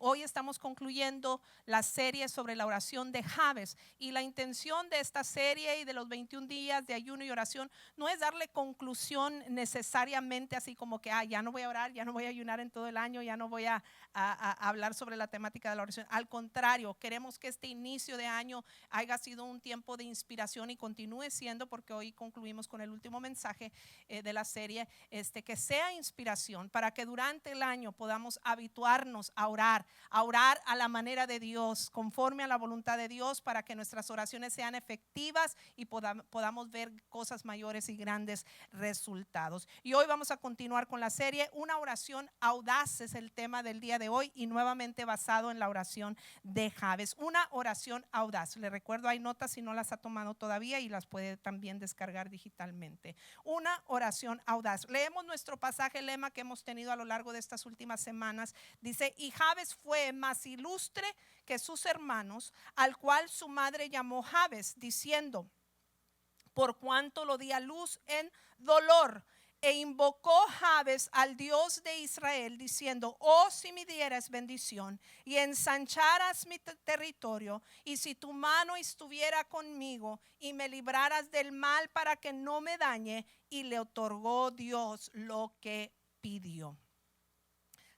hoy estamos concluyendo la serie sobre la oración de Jabes, y la intención de esta serie y de los 21 días de ayuno y oración no es darle conclusión necesariamente así como que ya no voy a orar, ya no voy a ayunar en todo el año, ya no voy a hablar sobre la temática de la oración. Al contrario, queremos que este inicio de año haya sido un tiempo de inspiración y continúe siendo, porque hoy concluimos con el último mensaje de la serie, que sea inspiración para que durante el año podamos habituarnos a orar a la manera de Dios, conforme a la voluntad de Dios, para que nuestras oraciones sean efectivas y podamos ver cosas mayores y grandes resultados. Y hoy vamos a continuar con la serie. Una oración audaz es el tema del día de hoy, y nuevamente basado en la oración de Jabes. Una oración audaz. Le recuerdo, hay notas si no las ha tomado todavía y las puede también descargar digitalmente. Una oración audaz. Leemos nuestro pasaje lema que hemos tenido a lo largo de estas últimas semanas. Dice: y Jabes fue más ilustre que sus hermanos, al cual su madre llamó Jabes, diciendo: por cuanto lo di a luz en dolor. E invocó Jabes al Dios de Israel, diciendo: oh, si me dieras bendición y ensancharas mi territorio, y si tu mano estuviera conmigo y me libraras del mal para que no me dañe. Y le otorgó Dios lo que pidió.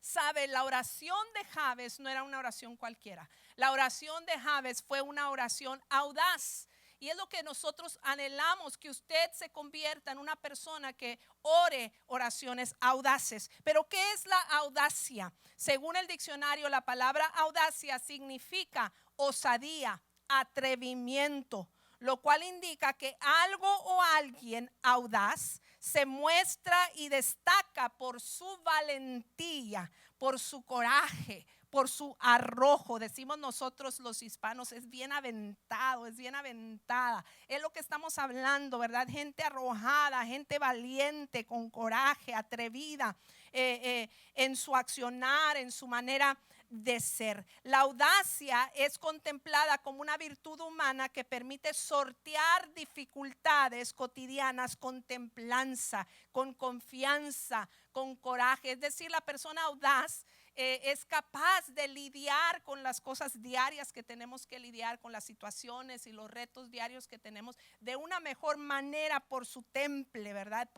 Sabe, la oración de Jabes no era una oración cualquiera. La oración de Jabes fue una oración audaz. Y es lo que nosotros anhelamos, que usted se convierta en una persona que ore oraciones audaces. Pero ¿qué es la audacia? Según el diccionario, la palabra audacia significa osadía, atrevimiento, lo cual indica que algo o alguien audaz se muestra y destaca por su valentía, por su coraje, por su arrojo. Decimos nosotros los hispanos, es bien aventado, es bien aventada. Es lo que estamos hablando, ¿verdad? Gente arrojada, gente valiente, con coraje, atrevida en su accionar, en su manera de ser. La audacia es contemplada como una virtud humana que permite sortear dificultades cotidianas con templanza, con confianza, con coraje. Es decir, la persona audaz es capaz de lidiar con las cosas diarias que tenemos que lidiar, con las situaciones y los retos diarios que tenemos de una mejor manera por su temple, ¿verdad?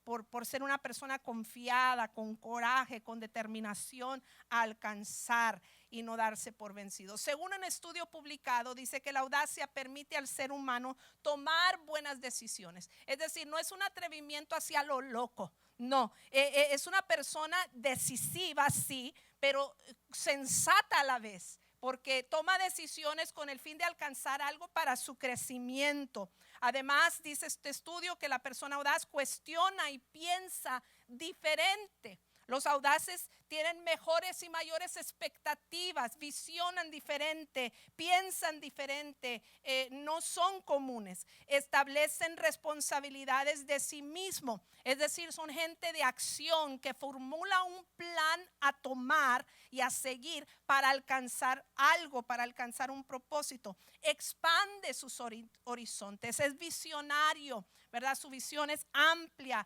Por ser una persona confiada, con coraje, con determinación a alcanzar y no darse por vencido. Según un estudio publicado, dice que la audacia permite al ser humano tomar buenas decisiones. Es decir, no es un atrevimiento hacia lo loco. No, es una persona decisiva, sí, pero sensata a la vez, porque toma decisiones con el fin de alcanzar algo para su crecimiento. Además, dice este estudio que la persona audaz cuestiona y piensa diferente. Los audaces tienen mejores y mayores expectativas, visionan diferente, piensan diferente, no son comunes, establecen responsabilidades de sí mismo. Es decir, son gente de acción que formula un plan a tomar y a seguir para alcanzar algo, para alcanzar un propósito. Expande sus horizontes, es visionario, ¿verdad? Su visión es amplia,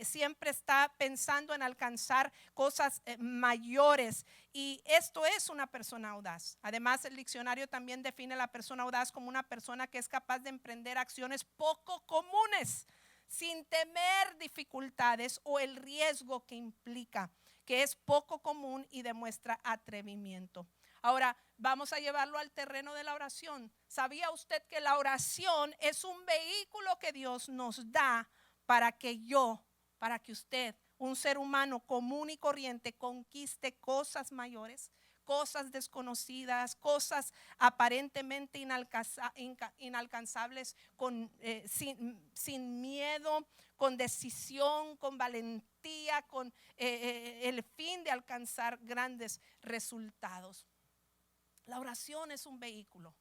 siempre está pensando en alcanzar cosas mayores, y esto es una persona audaz. Además, el diccionario también define a la persona audaz como una persona que es capaz de emprender acciones poco comunes, sin temer dificultades o el riesgo que implica, que es poco común y demuestra atrevimiento. Ahora, vamos a llevarlo al terreno de la oración. ¿Sabía usted que la oración es un vehículo que Dios nos da para que usted, un ser humano común y corriente, conquiste cosas mayores, cosas desconocidas, cosas aparentemente inalcanzables, sin miedo, con decisión, con valentía, con el fin de alcanzar grandes resultados? La oración es un vehículo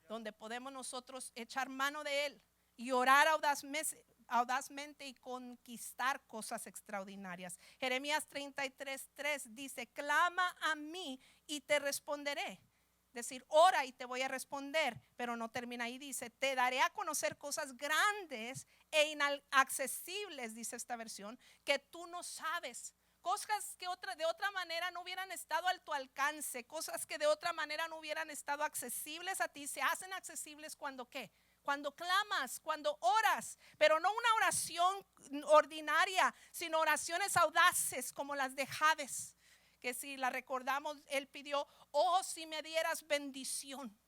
donde podemos nosotros echar mano de él y orar audazmente y conquistar cosas extraordinarias. Jeremías 33:3 dice: clama a mí y te responderé. Es decir, ora y te voy a responder. Pero no termina ahí, dice: te daré a conocer cosas grandes e inaccesibles, dice esta versión, que tú no sabes. cosas que de otra manera no hubieran estado a tu alcance, cosas que de otra manera no hubieran estado accesibles a ti, se hacen accesibles cuando ¿qué? Cuando clamas, cuando oras, pero no una oración ordinaria, sino oraciones audaces como las de Jabes, que si la recordamos, él pidió, oh, si me dieras bendición.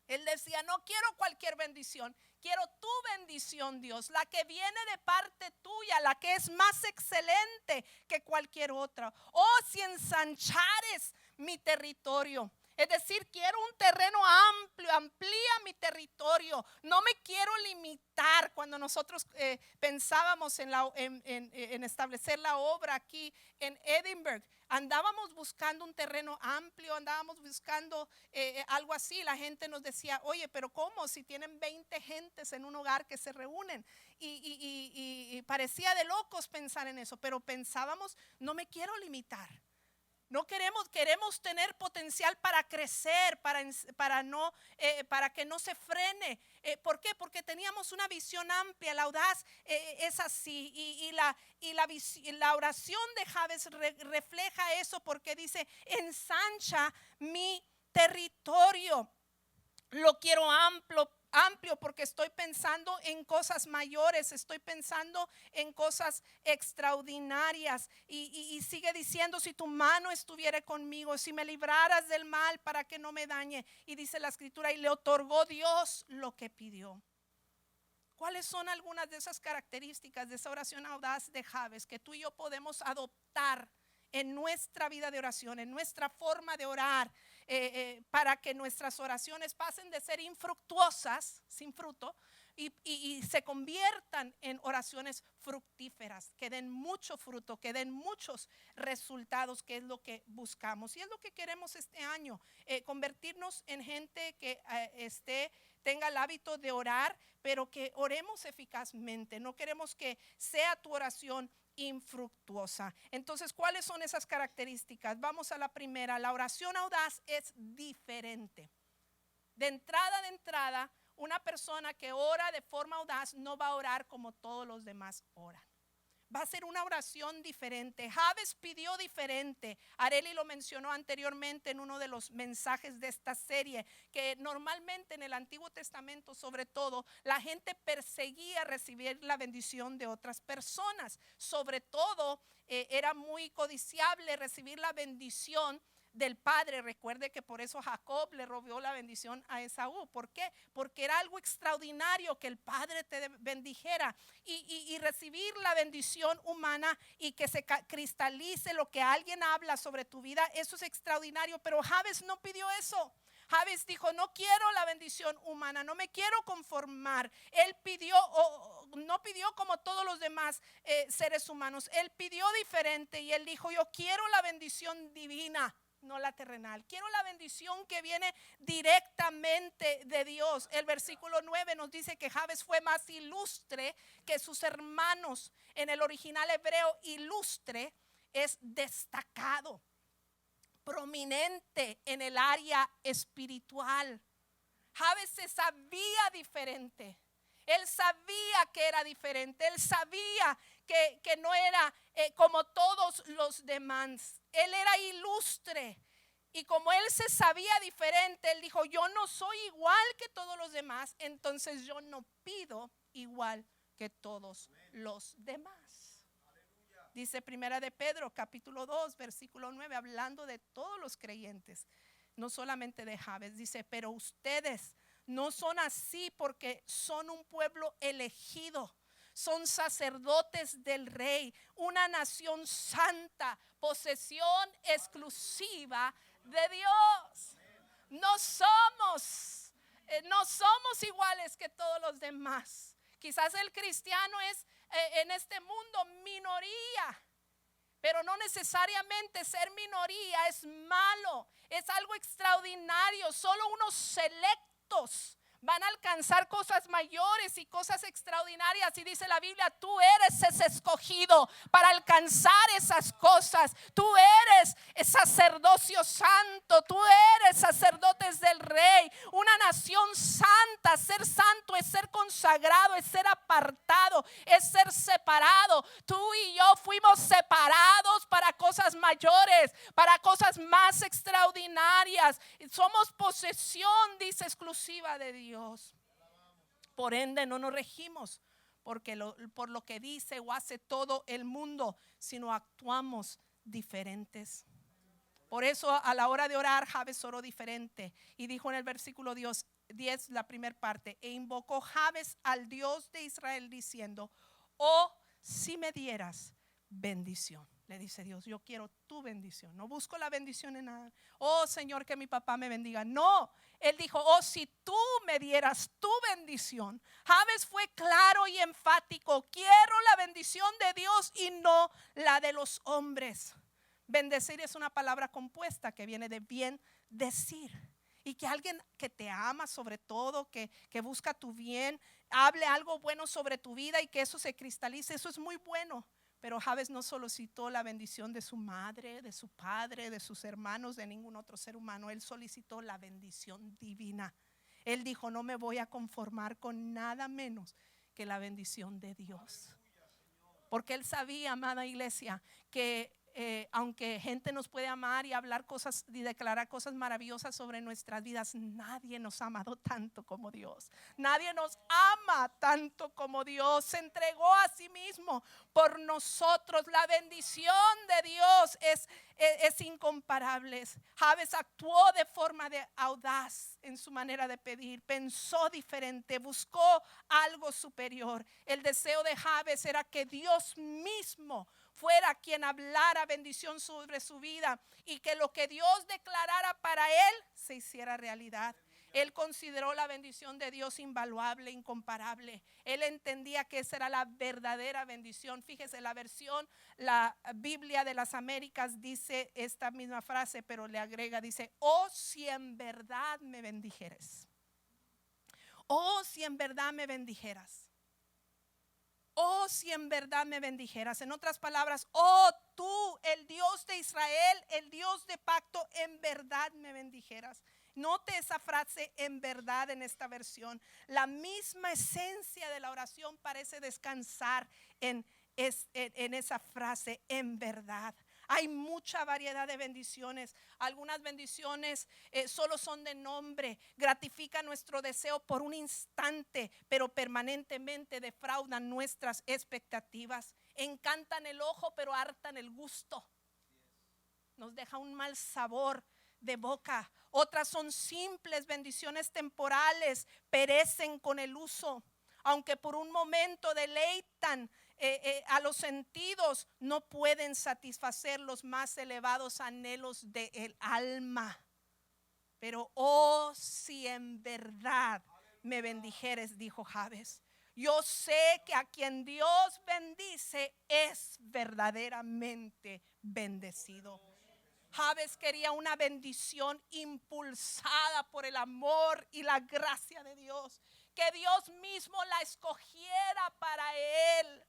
Él decía, no quiero cualquier bendición, quiero tu bendición, Dios, la que viene de parte tuya, la que es más excelente que cualquier otra. Oh, si ensanchares mi territorio. Es decir, quiero un terreno amplio, amplía mi territorio. No me quiero limitar. Cuando nosotros pensábamos en establecer la obra aquí en Edinburgh, andábamos buscando un terreno amplio, andábamos buscando algo así. La gente nos decía, oye, pero ¿cómo? Si tienen 20 gentes en un hogar que se reúnen. Y parecía de locos pensar en eso, pero pensábamos, no me quiero limitar. No queremos tener potencial para crecer, para que no se frene. ¿Por qué? Porque teníamos una visión amplia. La audaz es así. Y la oración de Jabes refleja eso, porque dice, ensancha mi territorio. Lo quiero amplio porque estoy pensando en cosas mayores, estoy pensando en cosas extraordinarias. Y sigue diciendo, si tu mano estuviera conmigo, si me libraras del mal para que no me dañe. Y dice la escritura, y le otorgó Dios lo que pidió. ¿Cuáles son algunas de esas características de esa oración audaz de Jabes que tú y yo podemos adoptar en nuestra vida de oración, en nuestra forma de orar, para que nuestras oraciones pasen de ser infructuosas, sin fruto, y se conviertan en oraciones fructíferas, que den mucho fruto, que den muchos resultados, que es lo que buscamos y es lo que queremos este año, convertirnos en gente que tenga el hábito de orar, pero que oremos eficazmente. No queremos que sea tu oración infructuosa. Entonces, ¿cuáles son esas características? Vamos a la primera. La oración audaz es diferente. De entrada, una persona que ora de forma audaz no va a orar como todos los demás oran. Va a ser una oración diferente. Jabes pidió diferente. Areli lo mencionó anteriormente en uno de los mensajes de esta serie, que normalmente en el Antiguo Testamento, sobre todo, la gente perseguía recibir la bendición de otras personas. Sobre todo, era muy codiciable recibir la bendición del padre. Recuerde que por eso Jacob le robó la bendición a Esaú. ¿Por qué? Porque era algo extraordinario que el padre te bendijera, y recibir la bendición humana y que se cristalice lo que alguien habla sobre tu vida, eso es extraordinario. Pero Jabes no pidió eso. Jabes dijo, no quiero la bendición humana, no me quiero conformar. Él pidió, no pidió como todos los demás seres humanos. Él pidió diferente y él dijo, yo quiero la bendición divina, no la terrenal. Quiero la bendición que viene directamente de Dios. El versículo 9 nos dice que Jabes fue más ilustre que sus hermanos. En el original hebreo, ilustre es destacado, prominente en el área espiritual. Jabes se sabía diferente. Él sabía que era diferente. Él sabía que no era como todos los demás. Él era ilustre. Y como él se sabía diferente, él dijo, yo no soy igual que todos los demás, entonces yo no pido igual que todos los demás. Dice Primera de Pedro, capítulo 2, versículo 9, hablando de todos los creyentes, no solamente de Jabes. Dice, pero ustedes no son así, porque son un pueblo elegido, son sacerdotes del rey, una nación santa, posesión exclusiva de Dios. No somos iguales que todos los demás. Quizás el cristiano es en este mundo minoría, pero no necesariamente ser minoría es malo. Es algo extraordinario. Solo unos selectos van a alcanzar cosas mayores y cosas extraordinarias. Y dice la Biblia, tú eres ese escogido para alcanzar esas cosas. Tú eres sacerdocio santo, tú eres sacerdotes del Rey, una nación santa. Ser santo es ser consagrado, es ser apartado, es ser separado. Tú y yo fuimos separados para cosas mayores, para cosas más extraordinarias. Somos posesión, dice, exclusiva de Dios. Por ende no nos regimos por lo que dice o hace todo el mundo, sino actuamos diferentes. Por eso a la hora de orar, Jabes oró diferente y dijo en el versículo 10, la primera parte, e invocó Jabes al Dios de Israel diciendo, oh, si me dieras bendición. Le dice Dios, yo quiero tu bendición, no busco la bendición en nada. Oh Señor, que mi papá me bendiga. No, él dijo, oh, si tú me dieras tu bendición. Jabes fue claro y enfático, quiero la bendición de Dios y no la de los hombres. Bendecir es una palabra compuesta que viene de bien decir. Y que alguien que te ama sobre todo, que busca tu bien, hable algo bueno sobre tu vida y que eso se cristalice, eso es muy bueno. Pero Jabes no solicitó la bendición de su madre, de su padre, de sus hermanos, de ningún otro ser humano. Él solicitó la bendición divina. Él dijo, no me voy a conformar con nada menos que la bendición de Dios. Porque él sabía, amada iglesia, que aunque gente nos puede amar y hablar cosas y declarar cosas maravillosas sobre nuestras vidas, nadie nos ha amado tanto como Dios. Nadie nos ama tanto como Dios. Se entregó a sí mismo por nosotros. La bendición de Dios es incomparable. Jabes actuó de forma audaz en su manera de pedir. Pensó diferente, buscó algo superior. El deseo de Jabes era que Dios mismo fuera quien hablara bendición sobre su vida y que lo que Dios declarara para él se hiciera realidad. Él consideró la bendición de Dios invaluable, incomparable. Él entendía que esa era la verdadera bendición. Fíjese, la Biblia de las Américas dice esta misma frase, pero le agrega, dice, oh, si en verdad me bendijeres. Oh, si en verdad me bendijeras. Oh, si en verdad me bendijeras. En otras palabras, oh, tú, el Dios de Israel, el Dios de pacto, en verdad me bendijeras. Note esa frase, en verdad, en esta versión. La misma esencia de la oración parece descansar en esa frase, en verdad. Hay mucha variedad de bendiciones. Algunas bendiciones solo son de nombre, gratifican nuestro deseo por un instante, pero permanentemente defraudan nuestras expectativas. Encantan el ojo, pero hartan el gusto. Nos deja un mal sabor de boca. Otras son simples bendiciones temporales, perecen con el uso. Aunque por un momento deleitan a los sentidos, no pueden satisfacer los más elevados anhelos del alma. Pero oh, si en verdad me bendijeres, dijo Jabes, yo sé que a quien Dios bendice es verdaderamente bendecido. Jabes quería una bendición impulsada por el amor y la gracia de Dios. Que Dios mismo la escogiera para él.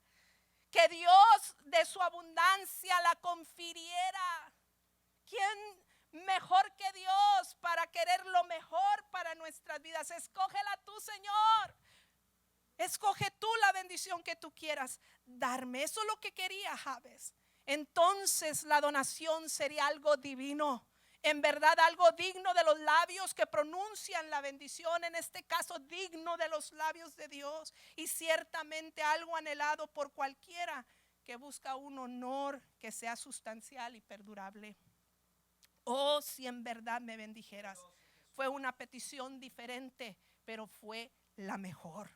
Que Dios de su abundancia la confiriera. ¿Quién mejor que Dios para querer lo mejor para nuestras vidas? Escógela tú, Señor. Escoge tú la bendición que tú quieras darme. Eso es lo que quería Jabes. Entonces la donación sería algo divino. En verdad, algo digno de los labios que pronuncian la bendición, en este caso digno de los labios de Dios, y ciertamente algo anhelado por cualquiera que busca un honor que sea sustancial y perdurable. Oh, si en verdad me bendijeras. Fue una petición diferente, pero fue la mejor.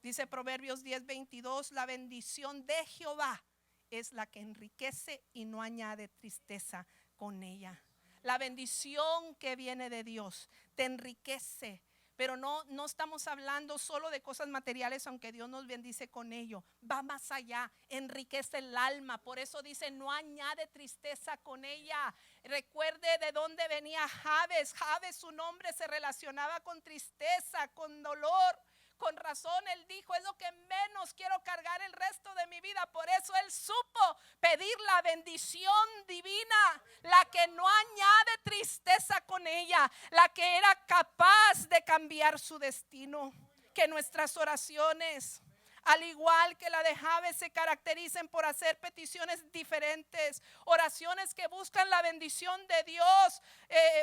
Dice Proverbios 10:22, la bendición de Jehová es la que enriquece y no añade tristeza con ella. La bendición que viene de Dios te enriquece, Pero no estamos hablando solo de cosas materiales, aunque Dios nos bendice con ello. Va más allá, enriquece el alma. Por eso dice, no añade tristeza con ella. Recuerde de dónde venía Jabes. Jabes, su nombre se relacionaba con tristeza, con dolor. Con razón él dijo, es lo que menos quiero cargar el resto de mi vida. Por eso él supo pedir la bendición divina, la que no añade tristeza con ella, la que era capaz de cambiar su destino. Que nuestras oraciones, al igual que la de Jabes, se caractericen por hacer peticiones diferentes, oraciones que buscan la bendición de Dios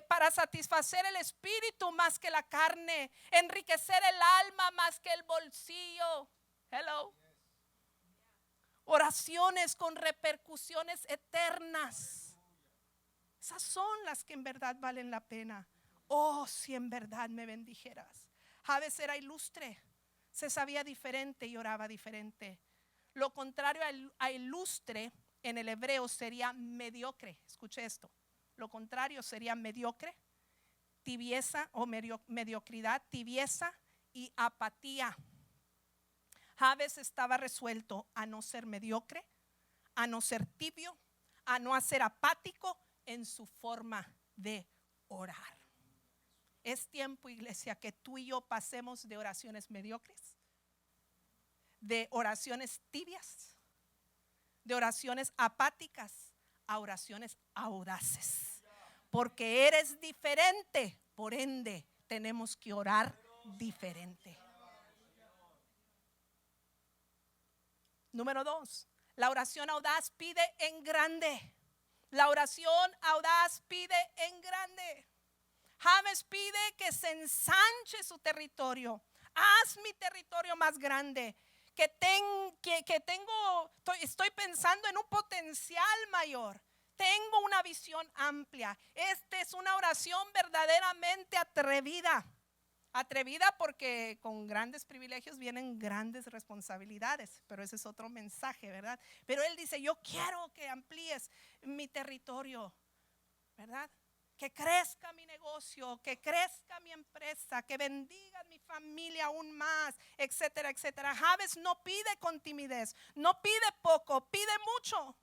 para satisfacer el espíritu más que la carne, enriquecer el alma más que el bolsillo. Hello. Oraciones con repercusiones eternas. Esas son las que en verdad valen la pena. Oh, si en verdad me bendijeras. Jabes era ilustre. Se sabía diferente y oraba diferente. Lo contrario a ilustre en el hebreo sería mediocre. Escuche esto. Lo contrario sería mediocre, tibieza o mediocridad, tibieza y apatía. Jabes estaba resuelto a no ser mediocre, a no ser tibio, a no ser apático en su forma de orar. Es tiempo, iglesia, que tú y yo pasemos de oraciones mediocres, de oraciones tibias, de oraciones apáticas a oraciones audaces. Porque eres diferente, por ende tenemos que orar diferente. Número 2, la oración audaz pide en grande. La oración audaz pide en grande. Jabes pide que se ensanche su territorio. Haz mi territorio más grande. Estoy pensando en un potencial mayor. Tengo una visión amplia. Esta es una oración verdaderamente atrevida. Atrevida porque con grandes privilegios vienen grandes responsabilidades, pero ese es otro mensaje, ¿verdad? Pero él dice, yo quiero que amplíes mi territorio, ¿verdad? Que crezca mi negocio, que crezca mi empresa, que bendiga mi familia aún más, etcétera, etcétera. Jabes no pide con timidez, no pide poco, pide mucho.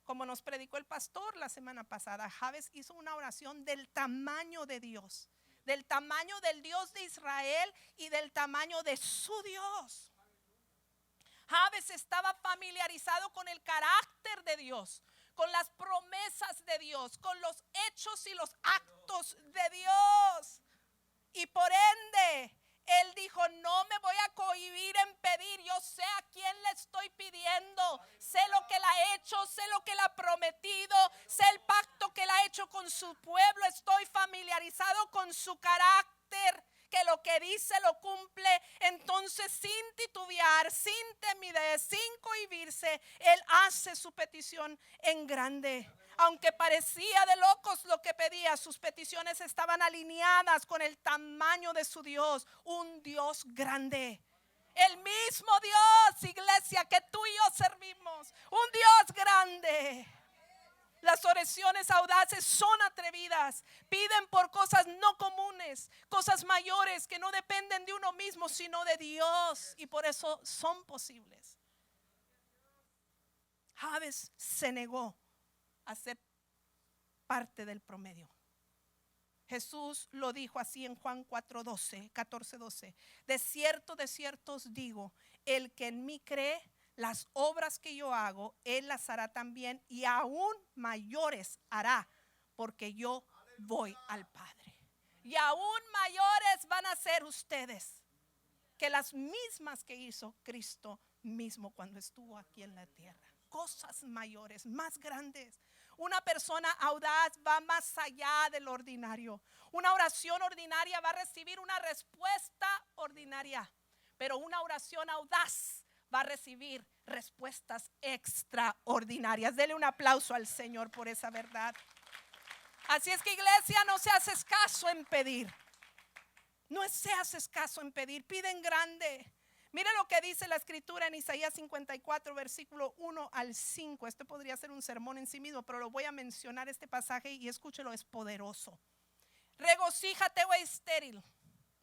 Como nos predicó el pastor la semana pasada, Jabes hizo una oración del tamaño de Dios, del tamaño del Dios de Israel y del tamaño de su Dios. Jabes estaba familiarizado con el carácter de Dios, con las promesas de Dios, con los hechos y los actos de Dios. Y por ende, él dijo, no me voy a cohibir en pedir. Yo sé a quién le estoy pidiendo. Sé lo que él ha hecho, sé lo que él ha prometido, sé el pacto que él ha hecho con su pueblo. Estoy familiarizado con su carácter, que lo que dice lo cumple. Entonces, sin titubear, sin timidez, sin cohibirse, él hace su petición en grande. Aunque parecía de locos lo que pedía, sus peticiones estaban alineadas con el tamaño de su Dios, un Dios grande. El mismo Dios, iglesia, que tú y yo servimos, un Dios grande. Las oraciones audaces son atrevidas, piden por cosas no comunes, cosas mayores que no dependen de uno mismo, sino de Dios, y por eso son posibles. Jabes se negó a ser parte del promedio. Jesús lo dijo así en Juan 14:12. De cierto os digo, el que en mí cree, las obras que yo hago, él las hará también, y aún mayores hará, porque yo voy al Padre. Y aún mayores van a ser ustedes que las mismas que hizo Cristo mismo cuando estuvo aquí en la tierra. Cosas mayores, más grandes. Una persona audaz va más allá del ordinario. Una oración ordinaria va a recibir una respuesta ordinaria, pero una oración audaz va a recibir respuestas extraordinarias. Dele un aplauso al Señor por esa verdad. Así es que, iglesia, no seas escaso en pedir. No seas escaso en pedir, pide en grande. Mira lo que dice la escritura en Isaías 54, versículo 1 al 5. Este podría ser un sermón en sí mismo, pero lo voy a mencionar este pasaje y escúchelo, es poderoso. Regocíjate, oh estéril,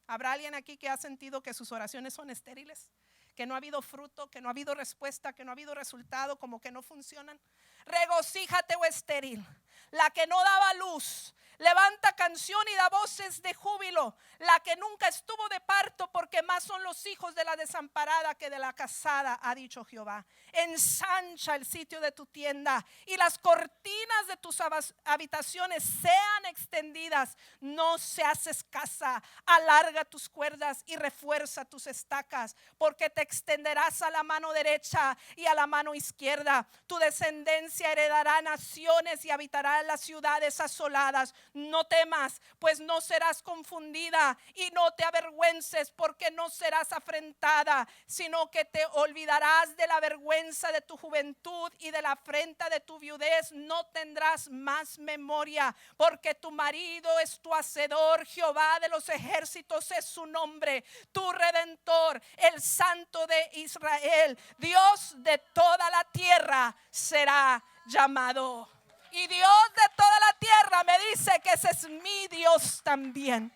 ¿Habrá alguien aquí que ha sentido que sus oraciones son estériles? Que no ha habido fruto, que no ha habido respuesta, que no ha habido resultado, como que no funcionan. Regocíjate, oh estéril, la que no daba luz. Levanta canción y da voces de júbilo, la que nunca estuvo de parto, porque más son los hijos de la desamparada que de la casada, ha dicho Jehová. Ensancha el sitio de tu tienda y las cortinas de tus habitaciones sean extendidas. No seas escasa, alarga tus cuerdas y refuerza tus estacas, porque te extenderás a la mano derecha y a la mano izquierda. Tu descendencia heredará naciones y habitará en las ciudades asoladas. No temas, pues no serás confundida, y no te avergüences, porque no serás afrentada, sino que te olvidarás de la vergüenza de tu juventud, y de la afrenta de tu viudez no tendrás más memoria, porque tu marido es tu hacedor, Jehová de los ejércitos es su nombre, tu redentor, el Santo de Israel, Dios de toda la tierra será llamado. Y Dios de toda la tierra me dice que ese es mi Dios también.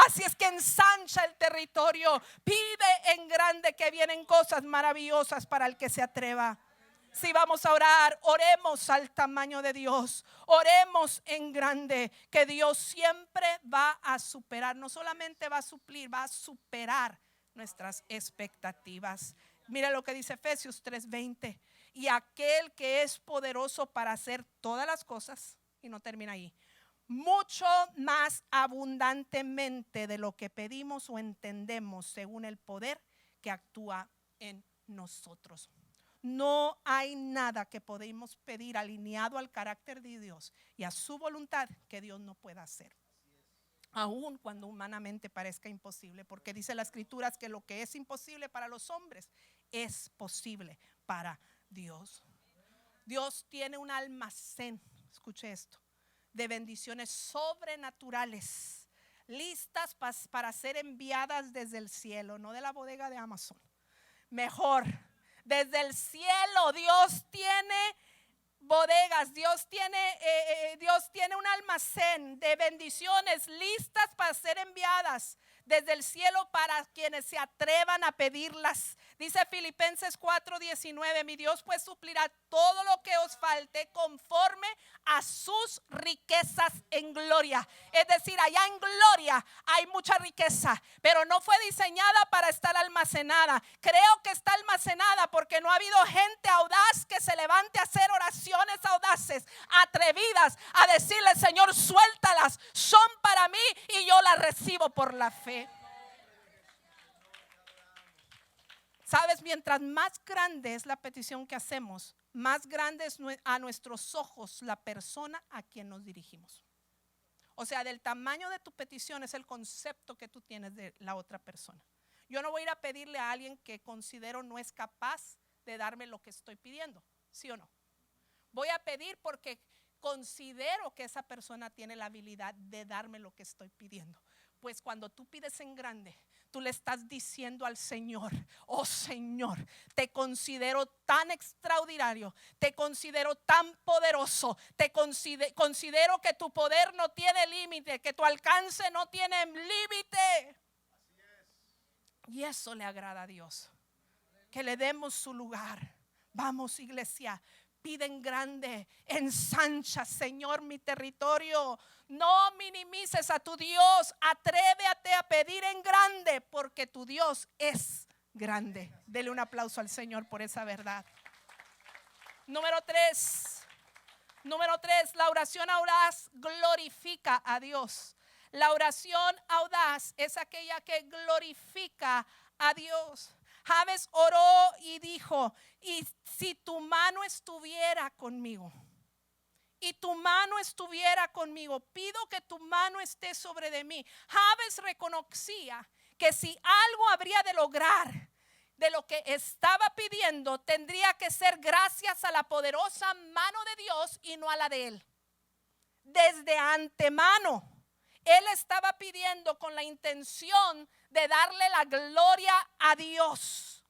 Así es que ensancha el territorio, pide en grande, que vienen cosas maravillosas para el que se atreva. Si vamos a orar, oremos al tamaño de Dios, oremos en grande, que Dios siempre va a superar, no solamente va a suplir, va a superar nuestras expectativas. Mira lo que dice Efesios 3:20. Y aquel que es poderoso para hacer todas las cosas, y no termina ahí, mucho más abundantemente de lo que pedimos o entendemos, según el poder que actúa en nosotros. No hay nada que podemos pedir alineado al carácter de Dios y a su voluntad que Dios no pueda hacer, aun cuando humanamente parezca imposible, porque dice las escrituras que lo que es imposible para los hombres es posible para Dios. Dios tiene un almacén, escuche esto, de bendiciones sobrenaturales, listas para ser enviadas desde el cielo, no de la bodega de Amazon. Mejor, desde el cielo Dios tiene bodegas, Dios tiene un almacén de bendiciones listas para ser enviadas desde el cielo para quienes se atrevan a pedirlas. Dice Filipenses 4:19, mi Dios pues suplirá todo lo que os falte conforme a sus riquezas en gloria. Es decir, allá en gloria hay mucha riqueza, pero no fue diseñada para estar almacenada. Creo que está almacenada porque no ha habido gente audaz que se levante a hacer oraciones audaces, atrevidas, a decirle: Señor, suéltalas, son para mí y yo las recibo por la fe. Sabes, mientras más grande es la petición que hacemos, más grande es a nuestros ojos la persona a quien nos dirigimos. O sea, del tamaño de tu petición es el concepto que tú tienes de la otra persona. Yo no voy a ir a pedirle a alguien que considero no es capaz de darme lo que estoy pidiendo, ¿sí o no? Voy a pedir porque considero que esa persona tiene la habilidad de darme lo que estoy pidiendo. Pues cuando tú pides en grande, tú le estás diciendo al Señor: oh Señor, te considero tan extraordinario, te considero tan poderoso, te considero que tu poder no tiene límite, que tu alcance no tiene límite. Y eso le agrada a Dios, que le demos su lugar. Vamos, iglesia, pide en grande, ensancha, Señor, mi territorio. No minimices a tu Dios, atrévete a pedir en grande, porque tu Dios es grande. Dele un aplauso al Señor por esa verdad. Número 3, la oración audaz glorifica a Dios. La oración audaz es aquella que glorifica a Dios. Jabes oró y dijo: y si tu mano estuviera conmigo, y tu mano estuviera conmigo, pido que tu mano esté sobre de mí. Jabes reconocía que si algo habría de lograr de lo que estaba pidiendo, tendría que ser gracias a la poderosa mano de Dios y no a la de él. Desde antemano, él estaba pidiendo con la intención de darle la gloria a Dios.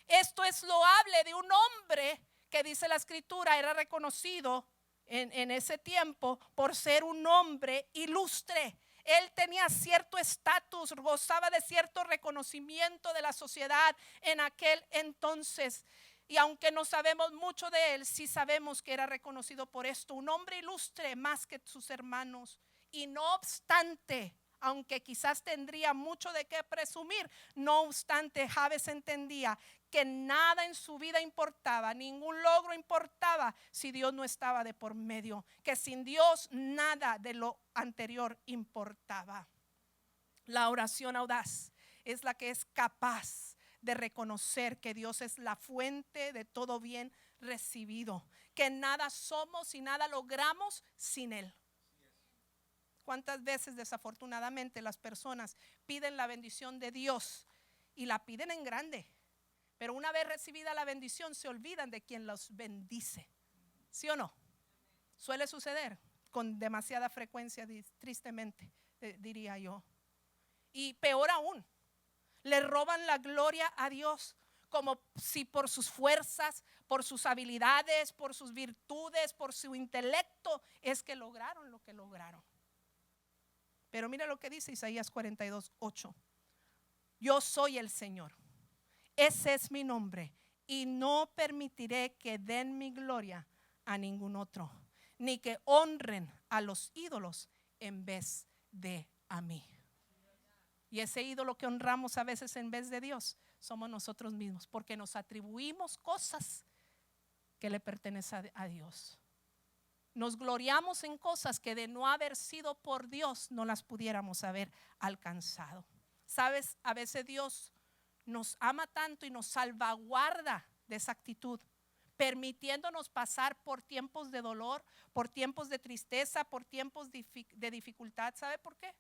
Esto es loable de un hombre que, dice la escritura, era reconocido en ese tiempo por ser un hombre ilustre. Él tenía cierto estatus, gozaba de cierto reconocimiento de la sociedad en aquel entonces. Y aunque no sabemos mucho de él, sí sabemos que era reconocido por esto, un hombre ilustre más que sus hermanos. Y no obstante, aunque quizás tendría mucho de qué presumir, no obstante, Jabes entendía que nada en su vida importaba, ningún logro importaba si Dios no estaba de por medio, que sin Dios nada de lo anterior importaba. La oración audaz es la que es capaz de reconocer que Dios es la fuente de todo bien recibido, que nada somos y nada logramos sin Él. ¿Cuántas veces desafortunadamente las personas piden la bendición de Dios y la piden en grande? Pero una vez recibida la bendición se olvidan de quien los bendice. ¿Sí o no? Suele suceder con demasiada frecuencia, tristemente, diría yo. Y peor aún, le roban la gloria a Dios, como si por sus fuerzas, por sus habilidades, por sus virtudes, por su intelecto, es que lograron lo que lograron. Pero mira lo que dice Isaías 42:8. Yo soy el Señor, ese es mi nombre, y no permitiré que den mi gloria a ningún otro, ni que honren a los ídolos en vez de a mí. Y ese ídolo que honramos a veces en vez de Dios somos nosotros mismos, porque nos atribuimos cosas que le pertenecen a Dios. Nos gloriamos en cosas que de no haber sido por Dios no las pudiéramos haber alcanzado. Sabes, a veces Dios nos ama tanto y nos salvaguarda de esa actitud, permitiéndonos pasar por tiempos de dolor, por tiempos de tristeza, por tiempos de dificultad. ¿Sabe por qué?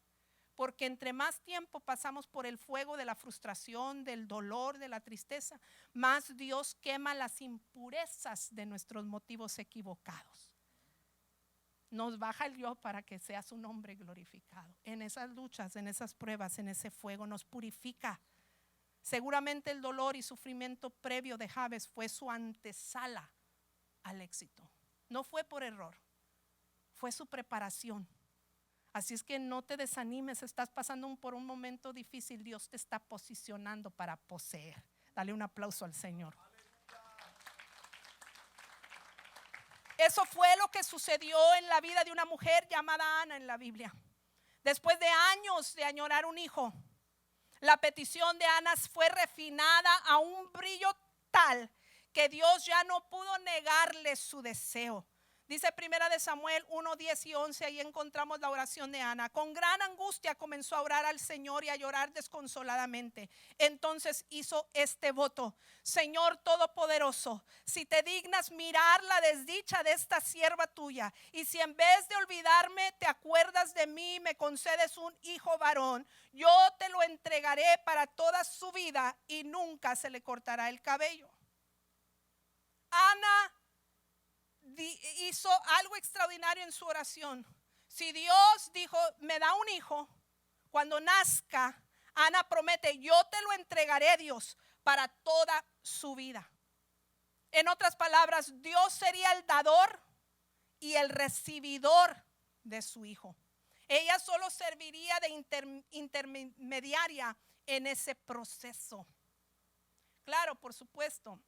Porque entre más tiempo pasamos por el fuego de la frustración, del dolor, de la tristeza, más Dios quema las impurezas de nuestros motivos equivocados. Nos baja el yo para que sea su nombre glorificado. En esas luchas, en esas pruebas, en ese fuego nos purifica. Seguramente el dolor y sufrimiento previo de Jabes fue su antesala al éxito. No fue por error, fue su preparación. Así es que no te desanimes, estás pasando por un momento difícil, Dios te está posicionando para poseer. Dale un aplauso al Señor. Eso fue lo que sucedió en la vida de una mujer llamada Ana en la Biblia. Después de años de añorar un hijo, la petición de Ana fue refinada a un brillo tal que Dios ya no pudo negarle su deseo. Dice Primera de Samuel 1:10 y 11, ahí encontramos la oración de Ana. Con gran angustia comenzó a orar al Señor y a llorar desconsoladamente. Entonces hizo este voto: Señor Todopoderoso, si te dignas mirar la desdicha de esta sierva tuya, y si en vez de olvidarme te acuerdas de mí y me concedes un hijo varón, yo te lo entregaré para toda su vida y nunca se le cortará el cabello. Ana hizo algo extraordinario en su oración. Si Dios dijo, me da un hijo, cuando nazca, Ana promete, yo te lo entregaré, Dios, para toda su vida. En otras palabras, Dios sería el dador y el recibidor de su hijo. Ella solo serviría de intermediaria en ese proceso. Claro, por supuesto,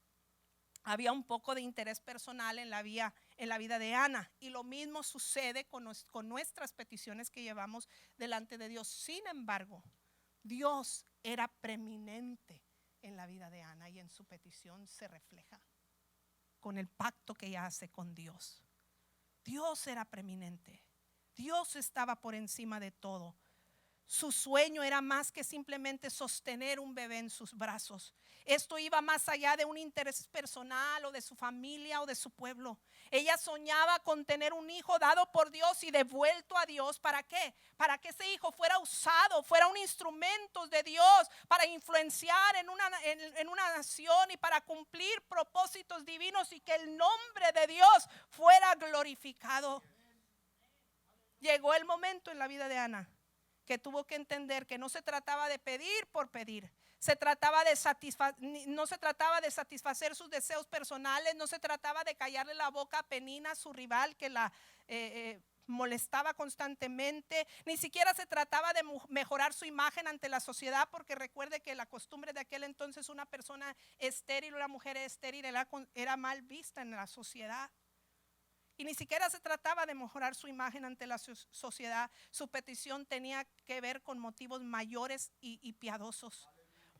había un poco de interés personal en la vida de Ana, y lo mismo sucede con nuestras peticiones que llevamos delante de Dios. Sin embargo, Dios era preeminente en la vida de Ana, y en su petición se refleja con el pacto que ella hace con Dios. Dios era preeminente, Dios estaba por encima de todo. Su sueño era más que simplemente sostener un bebé en sus brazos. Esto iba más allá de un interés personal o de su familia o de su pueblo. Ella soñaba con tener un hijo dado por Dios y devuelto a Dios. ¿Para qué? Para que ese hijo fuera usado, fuera un instrumento de Dios para influenciar en una nación y para cumplir propósitos divinos, y que el nombre de Dios fuera glorificado. Llegó el momento en la vida de Ana que tuvo que entender que no se trataba de pedir por pedir. No se trataba de satisfacer sus deseos personales, no se trataba de callarle la boca a Penina, su rival, que la molestaba constantemente. Ni siquiera se trataba de mejorar su imagen ante la sociedad, porque recuerde que la costumbre de aquel entonces, una persona estéril, una mujer estéril era mal vista en la sociedad. Y ni siquiera se trataba de mejorar su imagen ante la sociedad. Su petición tenía que ver con motivos mayores y piadosos,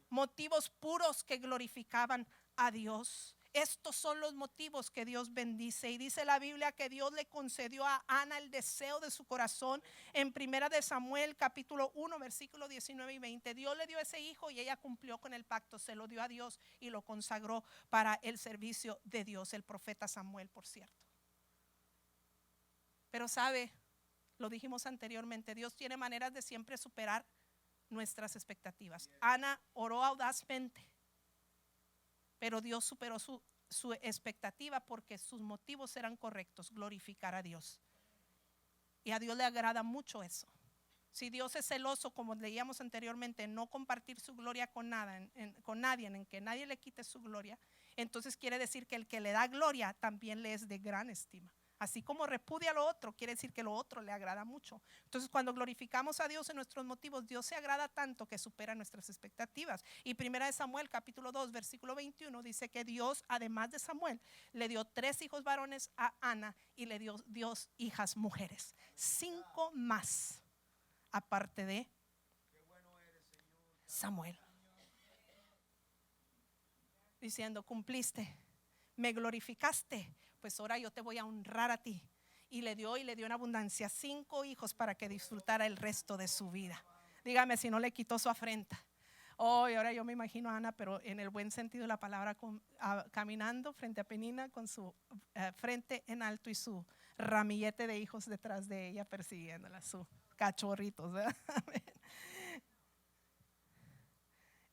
motivos puros que glorificaban a Dios. Estos son los motivos que Dios bendice. Y dice la Biblia que Dios le concedió a Ana el deseo de su corazón. En 1 de Samuel capítulo 1 versículos 19 y 20. Dios le dio ese hijo y ella cumplió con el pacto. Se lo dio a Dios y lo consagró para el servicio de Dios. El profeta Samuel, por cierto. Pero sabe, lo dijimos anteriormente, Dios tiene maneras de siempre superar nuestras expectativas. Ana oró audazmente, pero Dios superó su expectativa porque sus motivos eran correctos: glorificar a Dios. Y a Dios le agrada mucho eso. Si Dios es celoso, como leíamos anteriormente, en no compartir su gloria con nadie, en que nadie le quite su gloria, entonces quiere decir que el que le da gloria también le es de gran estima. Así como repudia lo otro, quiere decir que lo otro le agrada mucho. Entonces, cuando glorificamos a Dios en nuestros motivos, Dios se agrada tanto que supera nuestras expectativas. Y 1 de Samuel capítulo 2 versículo 21 dice que Dios, además de Samuel, le dio 3 hijos varones a Ana y le dio Dios hijas mujeres. 5 más aparte de Samuel. Diciendo: cumpliste, me glorificaste, pues ahora yo te voy a honrar a ti. Y le dio en abundancia 5 hijos para que disfrutara el resto de su vida. Dígame si no le quitó su afrenta. Oh, y ahora yo me imagino a Ana, pero en el buen sentido de la palabra, caminando frente a Penina con su frente en alto y su ramillete de hijos detrás de ella persiguiéndola, sus cachorritos, ¿verdad?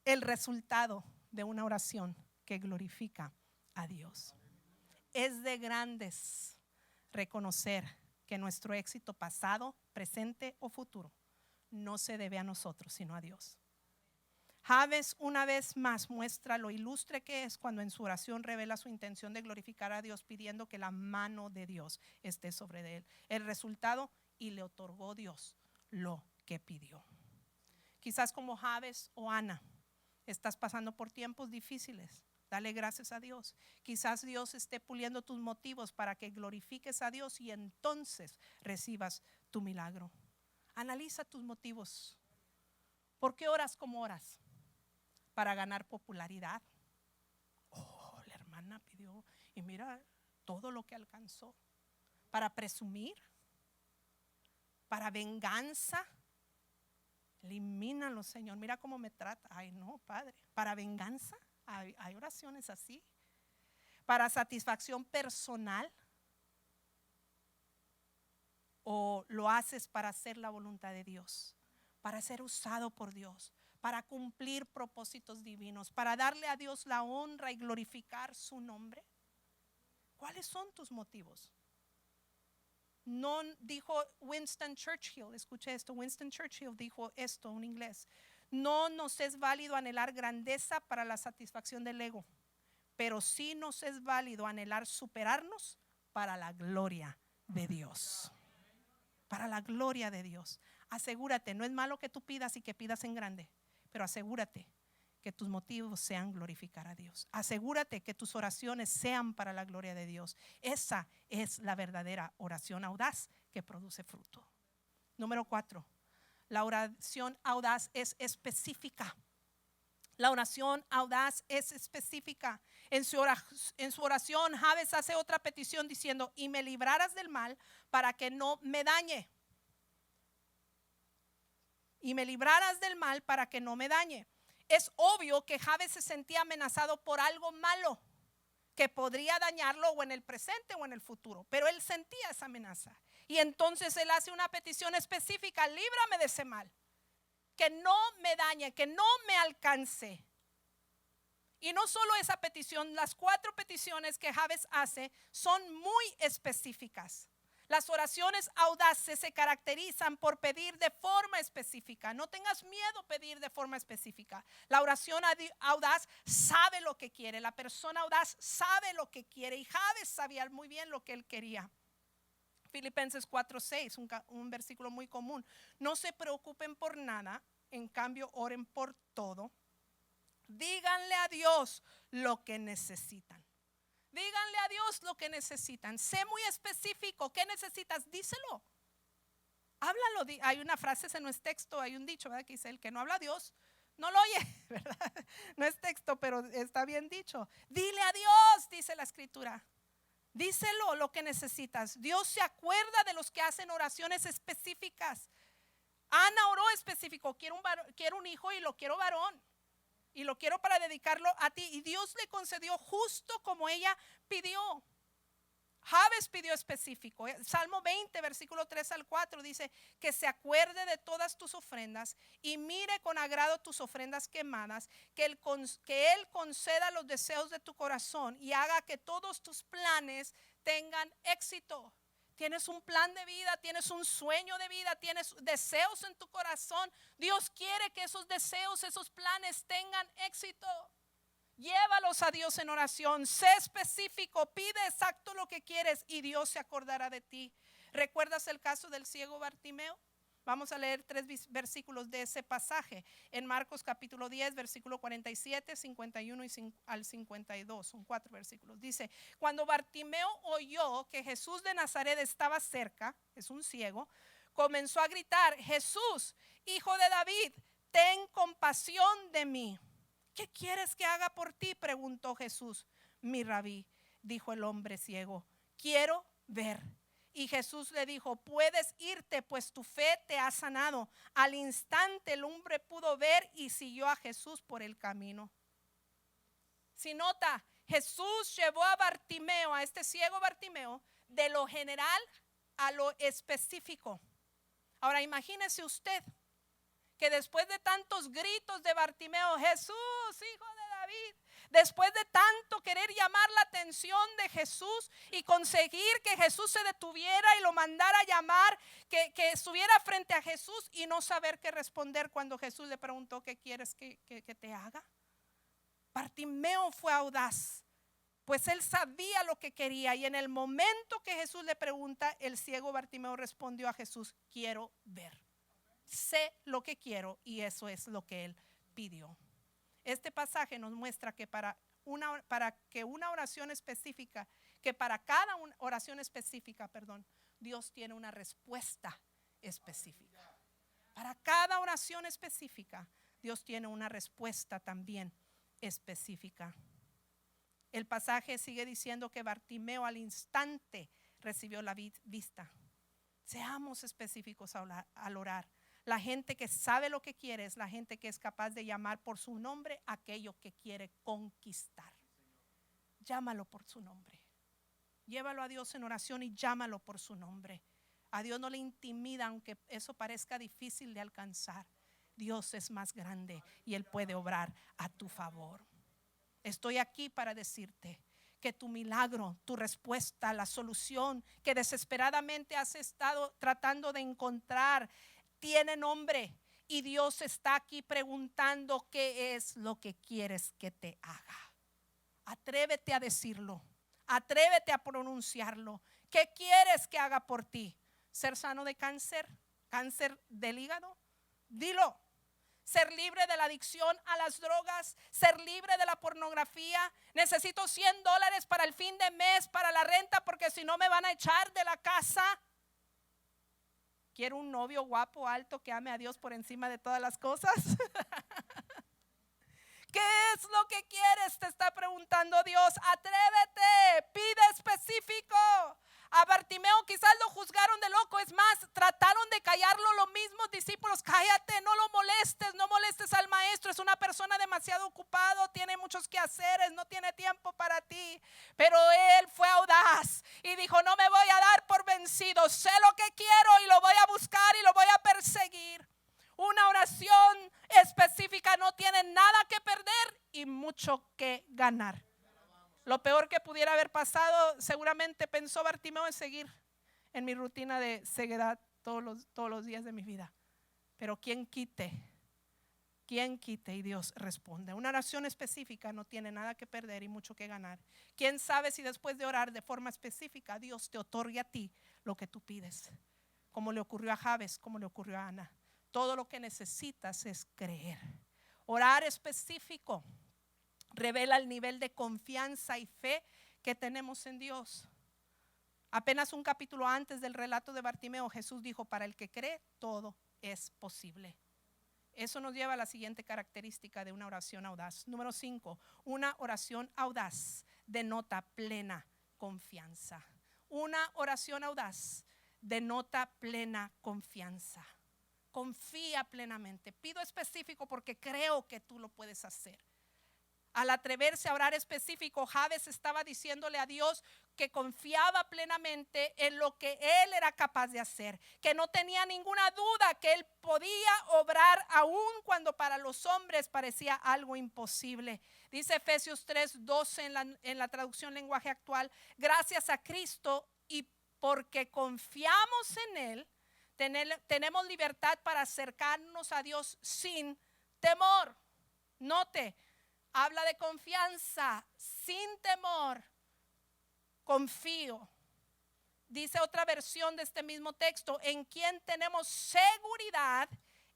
El resultado de una oración que glorifica a Dios. Es de grandes reconocer que nuestro éxito pasado, presente o futuro no se debe a nosotros, sino a Dios. Jabes una vez más muestra lo ilustre que es cuando en su oración revela su intención de glorificar a Dios, pidiendo que la mano de Dios esté sobre él. El resultado: y le otorgó Dios lo que pidió. Quizás como Jabes o Ana estás pasando por tiempos difíciles. Dale gracias a Dios. Quizás Dios esté puliendo tus motivos para que glorifiques a Dios y entonces recibas tu milagro. Analiza tus motivos. ¿Por qué oras como oras? ¿Para ganar popularidad? Oh, la hermana pidió y mira todo lo que alcanzó. ¿Para presumir? ¿Para venganza? Elimínalo, Señor. Mira cómo me trata. Ay, no, Padre. ¿Para venganza? Hay oraciones así. ¿Para satisfacción personal? ¿O lo haces para hacer la voluntad de Dios? Para ser usado por Dios, para cumplir propósitos divinos, para darle a Dios la honra y glorificar su nombre. ¿Cuáles son tus motivos? No dijo Winston Churchill, escuche esto, Winston Churchill dijo esto en inglés: no nos es válido anhelar grandeza para la satisfacción del ego, pero sí nos es válido anhelar superarnos para la gloria de Dios. Para la gloria de Dios. Asegúrate, no es malo que tú pidas y que pidas en grande, pero asegúrate que tus motivos sean glorificar a Dios. Asegúrate que tus oraciones sean para la gloria de Dios. Esa es la verdadera oración audaz que produce fruto. Número 4. La oración audaz es específica. La oración audaz es específica. En su oración, Jabes hace otra petición diciendo: y me librarás del mal para que no me dañe. Y me librarás del mal para que no me dañe. Es obvio que Jabes se sentía amenazado por algo malo que podría dañarlo o en el presente o en el futuro, pero él sentía esa amenaza. Y entonces él hace una petición específica: líbrame de ese mal, que no me dañe, que no me alcance. Y no solo esa petición, las 4 peticiones que Jabes hace son muy específicas. Las oraciones audaces se caracterizan por pedir de forma específica. No tengas miedo pedir de forma específica. La oración audaz sabe lo que quiere. La persona audaz sabe lo que quiere. Y Jabes sabía muy bien lo que él quería. Filipenses 4:6, un versículo muy común. No se preocupen por nada, en cambio oren por todo. Díganle a Dios lo que necesitan. Díganle a Dios lo que necesitan. Sé muy específico. ¿Qué necesitas? Díselo. Háblalo. Hay una frase en nuestro texto, hay un dicho, ¿verdad? Que dice: el que no habla a Dios no lo oye, ¿verdad? No es texto, pero está bien dicho. Dile a Dios, dice la escritura. Díselo lo que necesitas. Dios se acuerda de los que hacen oraciones específicas. Ana oró específico: quiero un hijo y lo quiero varón. Y lo quiero para dedicarlo a ti. Y Dios le concedió justo como ella pidió. Jabes pidió específico. Salmo 20, versículo 3 al 4 dice: que se acuerde de todas tus ofrendas y mire con agrado tus ofrendas quemadas, que él conceda los deseos de tu corazón y haga que todos tus planes tengan éxito. Tienes un plan de vida, tienes un sueño de vida, tienes deseos en tu corazón. Dios quiere que esos deseos, esos planes tengan éxito. Llévalos a Dios en oración. Sé específico, pide exacto lo que quieres y Dios se acordará de ti. ¿Recuerdas el caso del ciego Bartimeo? Vamos a leer 3 versículos de ese pasaje en Marcos capítulo 10, versículo 47, 51 y al 52. Son 4 versículos. Dice: cuando Bartimeo oyó que Jesús de Nazaret estaba cerca, es un ciego, comenzó a gritar: Jesús, hijo de David, ten compasión de mí. ¿Qué quieres que haga por ti?, preguntó Jesús. Mi rabí, dijo el hombre ciego, quiero ver. Y Jesús le dijo: puedes irte, pues tu fe te ha sanado. Al instante el hombre pudo ver y siguió a Jesús por el camino. Si nota, Jesús llevó a Bartimeo, a este ciego Bartimeo, de lo general a lo específico. Ahora imagínese usted que después de tantos gritos de Bartimeo: Jesús, hijo de David, después de tanto querer llamar la atención de Jesús y conseguir que Jesús se detuviera y lo mandara a llamar, que estuviera frente a Jesús y no saber qué responder cuando Jesús le preguntó: ¿qué quieres que te haga? Bartimeo fue audaz, pues él sabía lo que quería, y en el momento que Jesús le pregunta, el ciego Bartimeo respondió a Jesús: quiero ver. Sé lo que quiero, y eso es lo que él pidió. Este pasaje nos muestra que para cada oración específica, Dios tiene una respuesta específica. Para cada oración específica, Dios tiene una respuesta también específica. El pasaje sigue diciendo que Bartimeo al instante recibió la vista. Seamos específicos al orar. La gente que sabe lo que quiere es la gente que es capaz de llamar por su nombre aquello que quiere conquistar. Llámalo por su nombre. Llévalo a Dios en oración y llámalo por su nombre. A Dios no le intimida, aunque eso parezca difícil de alcanzar. Dios es más grande y Él puede obrar a tu favor. Estoy aquí para decirte que tu milagro, tu respuesta, la solución que desesperadamente has estado tratando de encontrar, tiene nombre, y Dios está aquí preguntando: ¿qué es lo que quieres que te haga? Atrévete a decirlo, atrévete a pronunciarlo. ¿Qué quieres que haga por ti? ¿Ser sano de cáncer? ¿Cáncer del hígado? Dilo. ¿Ser libre de la adicción a las drogas? ¿Ser libre de la pornografía? Necesito $100 para el fin de mes, para la renta, porque si no me van a echar de la casa. Quiero un novio guapo, alto, que ame a Dios por encima de todas las cosas. ¿Qué es lo que quieres?, te está preguntando Dios. Atrévete, pide específico. A Bartimeo quizás lo juzgaron de loco. Es más, trataron de callarlo los mismos discípulos. Cállate, no lo molestes, no molestes al maestro. Es una persona demasiado ocupado, tiene muchos quehaceres, no tiene tiempo para ti. Pero él fue audaz y dijo: no me voy a dar por vencido. Sé lo que quiero y lo voy a buscar y lo voy a perseguir. Una oración específica no tiene nada que perder y mucho que ganar. Lo peor que pudiera haber pasado, seguramente pensó Bartimeo, en seguir en mi rutina de ceguedad todos los días de mi vida. Pero ¿quién ¿Quién quite? Y Dios responde. Una oración específica no tiene nada que perder y mucho que ganar. ¿Quién sabe si después de orar de forma específica Dios te otorgue a ti lo que tú pides? Como le ocurrió a Jabes, como le ocurrió a Ana. Todo lo que necesitas es creer. Orar específico revela el nivel de confianza y fe que tenemos en Dios. Apenas un capítulo antes del relato de Bartimeo, Jesús dijo: para el que cree, todo es posible. Eso nos lleva a la siguiente característica de una oración audaz. Número 5, una oración audaz denota plena confianza. Una oración audaz denota plena confianza. Confía plenamente. Pido específico porque creo que tú lo puedes hacer. Al atreverse a orar específico, Jabes estaba diciéndole a Dios que confiaba plenamente en lo que él era capaz de hacer, que no tenía ninguna duda que él podía obrar aún cuando para los hombres parecía algo imposible. Dice Efesios 3:12 en la traducción lenguaje actual: gracias a Cristo y porque confiamos en él, tenemos libertad para acercarnos a Dios sin temor. Note, habla de confianza, sin temor, confío. Dice otra versión de este mismo texto: en quien tenemos seguridad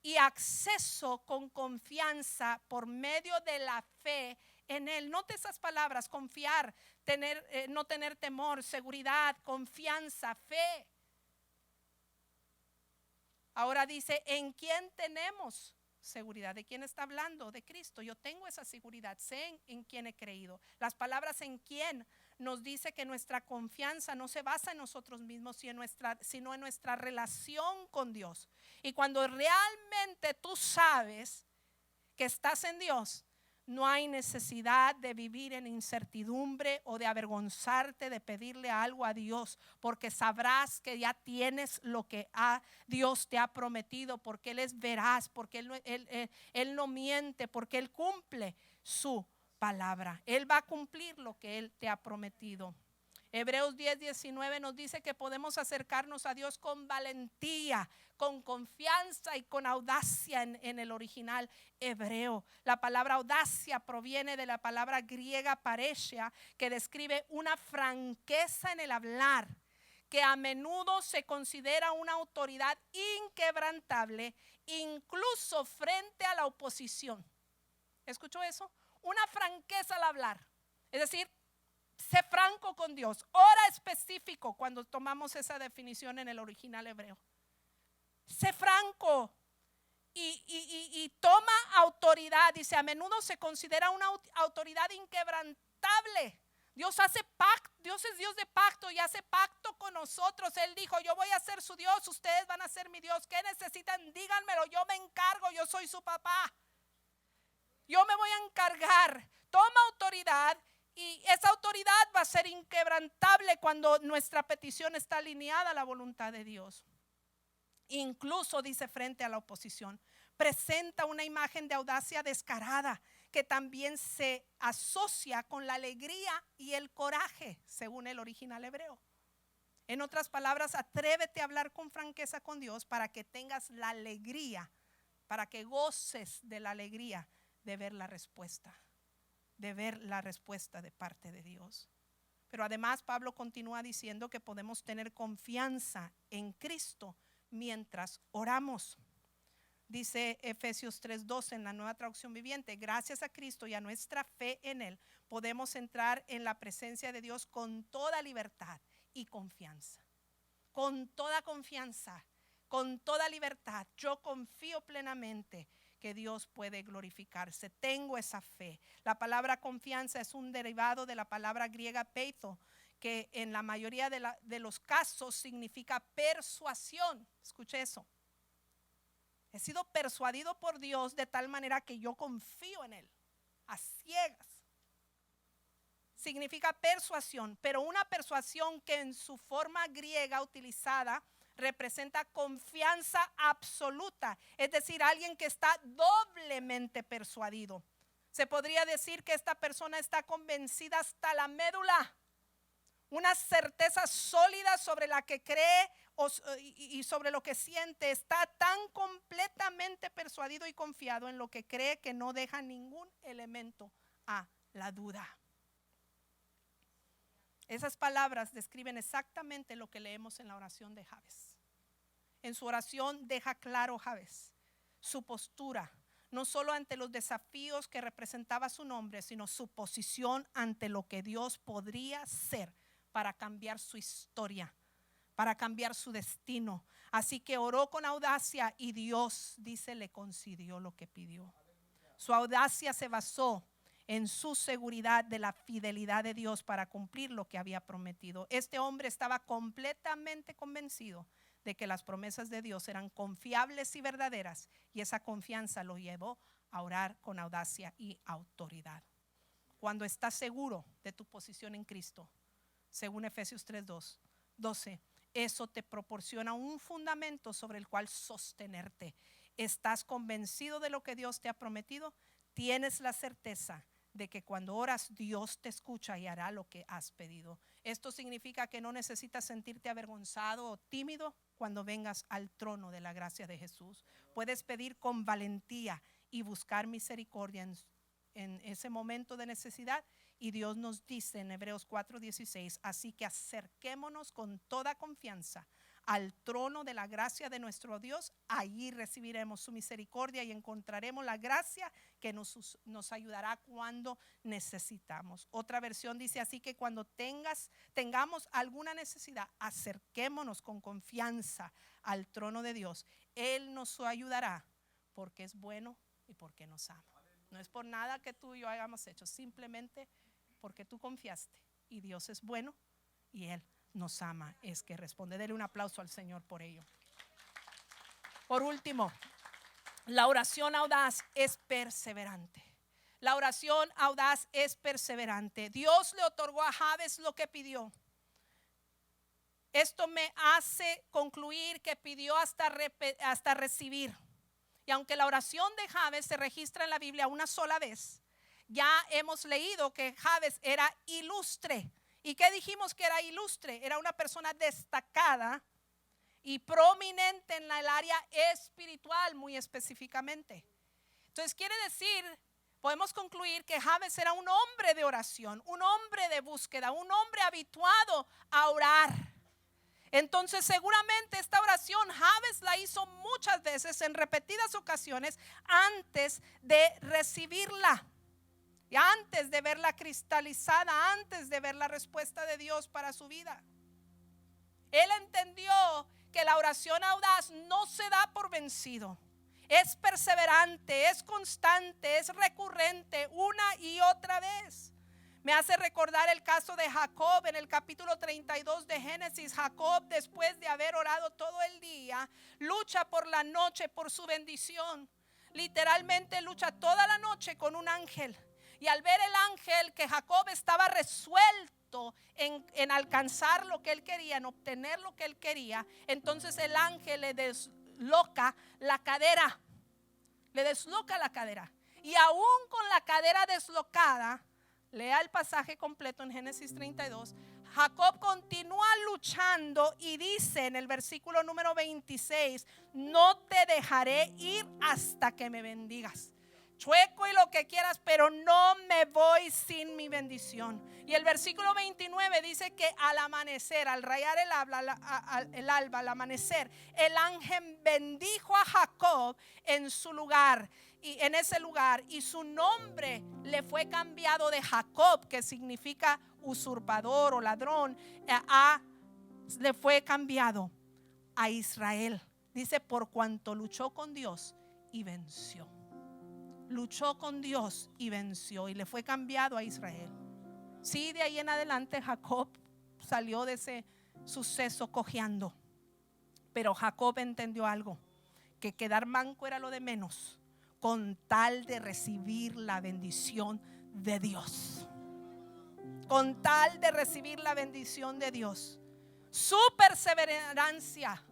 y acceso con confianza por medio de la fe en él. Note esas palabras: confiar, no tener temor, seguridad, confianza, fe. Ahora dice: en quien tenemos seguridad. ¿De quién está hablando? De Cristo. Yo tengo esa seguridad, sé en quién he creído. Las palabras en quién nos dice que nuestra confianza no se basa en nosotros mismos, sino en nuestra relación con Dios. Y cuando realmente tú sabes que estás en Dios, no hay necesidad de vivir en incertidumbre o de avergonzarte de pedirle algo a Dios, porque sabrás que ya tienes lo que Dios te ha prometido, porque Él es veraz, porque Él no miente, porque Él cumple su palabra. Él va a cumplir lo que Él te ha prometido. Hebreos 10:19 nos dice que podemos acercarnos a Dios con valentía, con confianza y con audacia en el original hebreo. La palabra audacia proviene de la palabra griega paresia, que describe una franqueza en el hablar, que a menudo se considera una autoridad inquebrantable, incluso frente a la oposición. ¿Escuchó eso? Una franqueza al hablar. Es decir, sé franco con Dios. Ora específico cuando tomamos esa definición en el original hebreo. Sé franco y toma autoridad. Dice, a menudo se considera una autoridad inquebrantable. Dios hace pacto, Dios es Dios de pacto y hace pacto con nosotros. Él dijo: yo voy a ser su Dios, ustedes van a ser mi Dios. ¿Qué necesitan? Díganmelo, yo me encargo, yo soy su papá. Yo me voy a encargar. Toma autoridad. Y esa autoridad va a ser inquebrantable cuando nuestra petición está alineada a la voluntad de Dios. Incluso, dice, frente a la oposición. Presenta una imagen de audacia descarada que también se asocia con la alegría y el coraje, según el original hebreo. En otras palabras, atrévete a hablar con franqueza con Dios para que tengas la alegría, para que goces de la alegría de ver la respuesta. De ver la respuesta de parte de Dios. Pero además Pablo continúa diciendo que podemos tener confianza en Cristo mientras oramos. Dice Efesios 3:12 en la Nueva Traducción Viviente: gracias a Cristo y a nuestra fe en Él podemos entrar en la presencia de Dios con toda libertad y confianza. Con toda confianza, con toda libertad. Yo confío plenamente que Dios puede glorificarse. Tengo esa fe. La palabra confianza es un derivado de la palabra griega peito, que en la mayoría de los casos significa persuasión. Escuche eso. He sido persuadido por Dios de tal manera que yo confío en Él, a ciegas. Significa persuasión, pero una persuasión que en su forma griega utilizada representa confianza absoluta, es decir, alguien que está doblemente persuadido. Se podría decir que esta persona está convencida hasta la médula. una certeza sólida sobre la que cree y sobre lo que siente. Está tan completamente persuadido y confiado en lo que cree que no deja ningún elemento a la duda. Esas palabras describen exactamente lo que leemos en la oración de Jabes. En su oración deja claro Jabes su postura, no solo ante los desafíos que representaba su nombre, sino su posición ante lo que Dios podría hacer para cambiar su historia, para cambiar su destino. Así que oró con audacia y Dios, dice, le concedió lo que pidió. Su audacia se basó en su seguridad de la fidelidad de Dios para cumplir lo que había prometido. Este hombre estaba completamente convencido de que las promesas de Dios eran confiables y verdaderas, y esa confianza lo llevó a orar con audacia y autoridad. Cuando estás seguro de tu posición en Cristo, según Efesios 3:12, eso te proporciona un fundamento sobre el cual sostenerte. Estás convencido de lo que Dios te ha prometido, tienes la certeza de que cuando oras Dios te escucha y hará lo que has pedido. Esto significa que no necesitas sentirte avergonzado o tímido cuando vengas al trono de la gracia de Jesús. Puedes pedir con valentía y buscar misericordia en ese momento de necesidad, y Dios nos dice en Hebreos 4:16, así que acerquémonos con toda confianza al trono de la gracia de nuestro Dios. Allí recibiremos su misericordia y encontraremos la gracia que nos ayudará cuando necesitamos. Otra versión dice, así que cuando tengamos alguna necesidad, acerquémonos con confianza al trono de Dios. Él nos ayudará porque es bueno y porque nos ama. No es por nada que tú y yo hayamos hecho, simplemente porque tú confiaste, y Dios es bueno y Él nos ama, es que responde. Dele un aplauso al Señor por ello. Por último, la oración audaz es perseverante. La oración audaz es perseverante. Dios le otorgó a Jabes lo que pidió. Esto me hace concluir que pidió hasta recibir. Y aunque la oración de Jabes se registra en la Biblia una sola vez, ya hemos leído que Jabes era ilustre. ¿Y qué dijimos que era ilustre? Era una persona destacada y prominente en el área espiritual, muy específicamente. Entonces quiere decir, podemos concluir que Jabes era un hombre de oración, un hombre de búsqueda, un hombre habituado a orar. Entonces seguramente esta oración Jabes la hizo muchas veces, en repetidas ocasiones, antes de recibirla. Y antes de verla cristalizada, antes de ver la respuesta de Dios para su vida. Él entendió que la oración audaz no se da por vencido. Es perseverante, es constante, es recurrente una y otra vez. Me hace recordar el caso de Jacob en el capítulo 32 de Génesis. Jacob, después de haber orado todo el día, lucha por la noche por su bendición. Literalmente lucha toda la noche con un ángel. Y al ver el ángel que Jacob estaba resuelto en alcanzar lo que él quería, en obtener lo que él quería, entonces el ángel le desloca la cadera. Le desloca la cadera. Y aún con la cadera deslocada, lea el pasaje completo en Génesis 32, Jacob continúa luchando y dice en el versículo número 26, no te dejaré ir hasta que me bendigas. Chueco y lo que quieras, pero no me voy sin mi bendición. Y el versículo 29 dice que al amanecer, al rayar el alba, al amanecer, el ángel bendijo a Jacob en su lugar, y en ese lugar, y su nombre le fue cambiado de Jacob, que significa usurpador o ladrón, le fue cambiado a Israel. Dice, por cuanto luchó con Dios y venció. Luchó con Dios y venció, y le fue cambiado a Israel. Sí, de ahí en adelante Jacob salió de ese suceso cojeando, pero Jacob entendió algo, que quedar manco era lo de menos, con tal de recibir la bendición de Dios. Con tal de recibir la bendición de Dios. Su perseverancia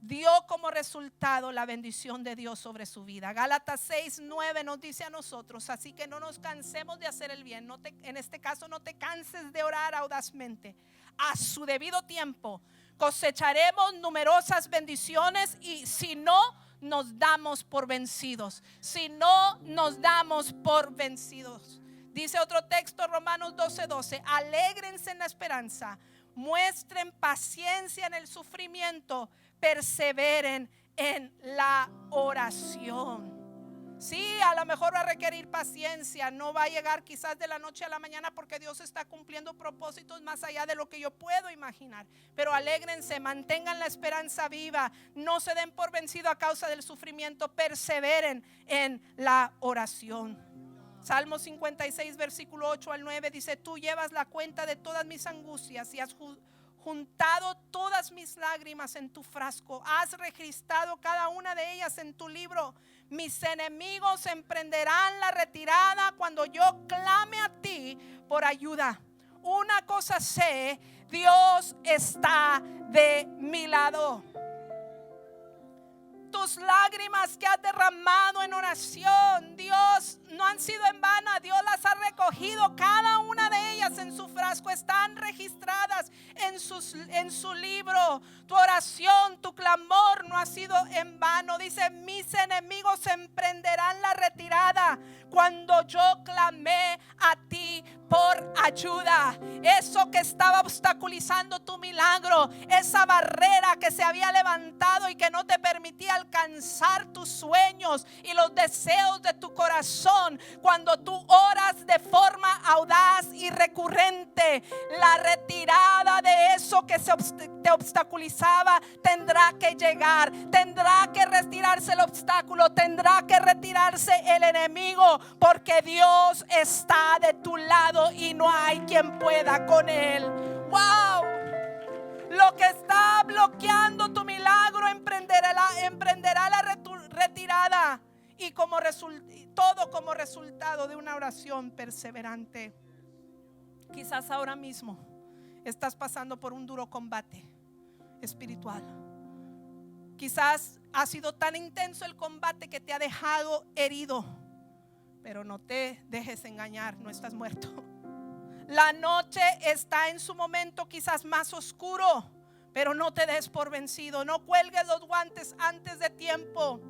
dio como resultado la bendición de Dios sobre su vida. Gálatas 6:9 nos dice a nosotros: así que no nos cansemos de hacer el bien. En este caso, no te canses de orar audazmente. A su debido tiempo cosecharemos numerosas bendiciones, y si no nos damos por vencidos. Si no nos damos por vencidos. Dice otro texto, Romanos 12:12: alégrense en la esperanza, muestren paciencia en el sufrimiento, perseveren en la oración. Sí, a lo mejor va a requerir paciencia, no va a llegar quizás de la noche a la mañana, porque Dios está cumpliendo propósitos más allá de lo que yo puedo imaginar. Pero alégrense, mantengan la esperanza viva, no se den por vencido a causa del sufrimiento, perseveren en la oración. Salmo 56, versículo 8 al 9 dice: tú llevas la cuenta de todas mis angustias y has juntado todas mis lágrimas en tu frasco. Has registrado cada una de ellas en tu libro. Mis enemigos emprenderán la retirada cuando yo clame a ti por ayuda. Una cosa sé: Dios está de mi lado. Tus lágrimas que has derramado en oración, Dios, no han sido en vano. Dios las ha recogido, cada una de ellas en su frasco. Están registradas en su libro. Tu oración, tu clamor no ha sido en vano. Dice: mis enemigos emprenderán la retirada cuando yo clamé a ti por ayuda. Eso que estaba obstaculizando tu milagro, esa barrera que se había levantado y que no te permitía alcanzar tus sueños y los deseos de tu corazón, cuando tú oras de forma audaz y recurrente, la retirada de eso que te obstaculizaba tendrá que llegar. Tendrá que retirarse el obstáculo, tendrá que retirarse el enemigo, porque Dios está de tu lado y no hay quien pueda con él. Wow. Lo que está bloqueando tu milagro emprenderá la retirada, y todo como resultado de una oración perseverante. Quizás ahora mismo estás pasando por un duro combate espiritual. Quizás ha sido tan intenso el combate que te ha dejado herido, pero no te dejes engañar, no estás muerto. La noche está en su momento quizás más oscuro, pero no te des por vencido. No cuelgues los guantes antes de tiempo.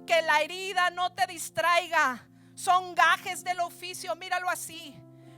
Que la herida no te distraiga. Son gajes del oficio, míralo así.